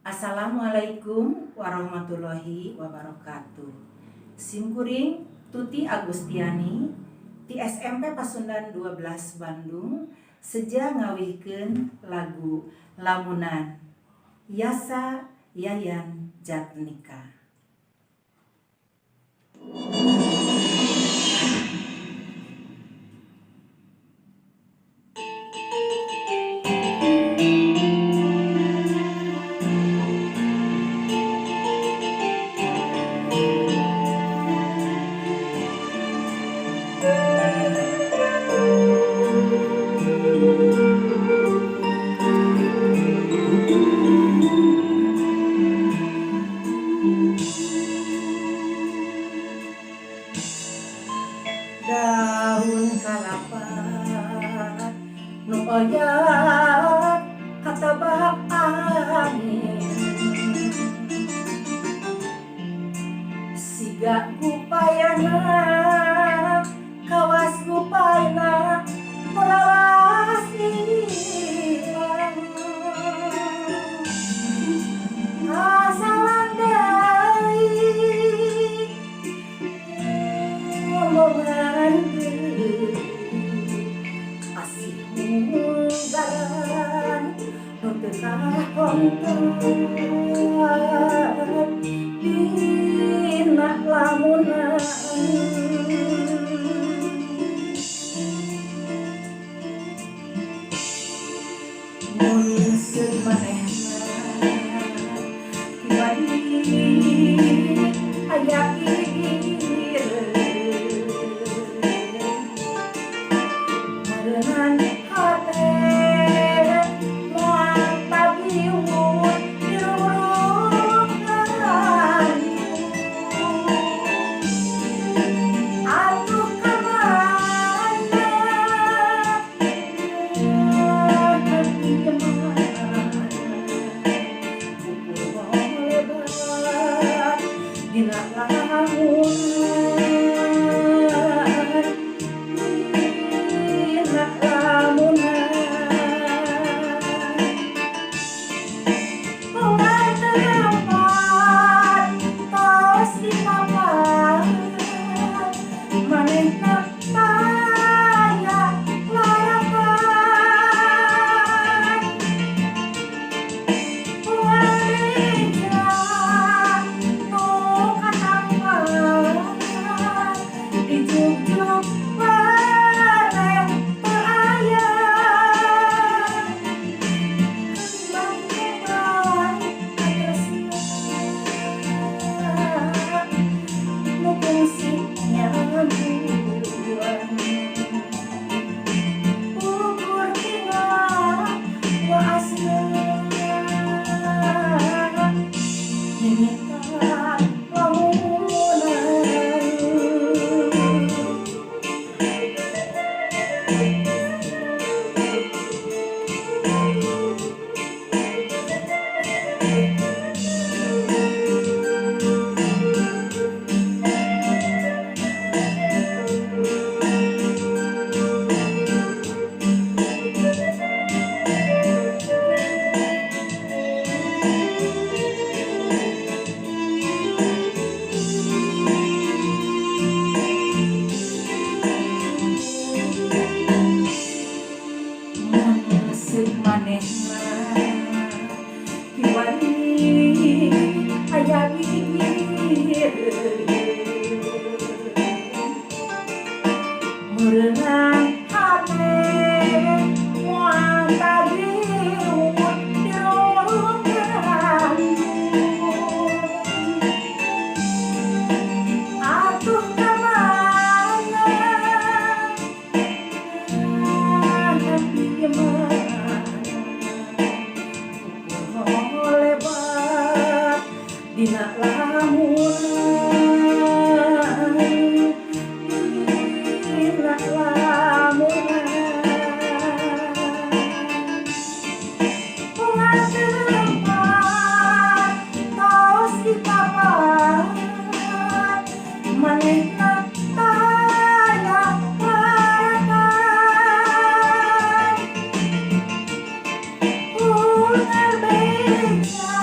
Assalamualaikum warahmatullahi wabarakatuh. Simkuring Tuti Agustiani di SMP Pasundan 12 Bandung seja ngawihkeun lagu lamunan Yasa Yayan Jatnika. Daun kalapa nu oyat katabak angin siga gupayana kawas gupayna melawas ilang asalan deui ngomongan garan nu teu kakonten dina lamunan mun seug manehna kibadi aya gigir merenang hate moal tabiun dirurungan atuh kamana hati kemana pukul lebar dina lamunan seug manehna kibadi aya gigir merenang hate moal tabiun dirurungan atuh kamana hati kemana pukul lebar dina lamunan dina lamunan bunga tempat tos dipapat manehna taya parakan bunga beca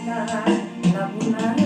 lagu na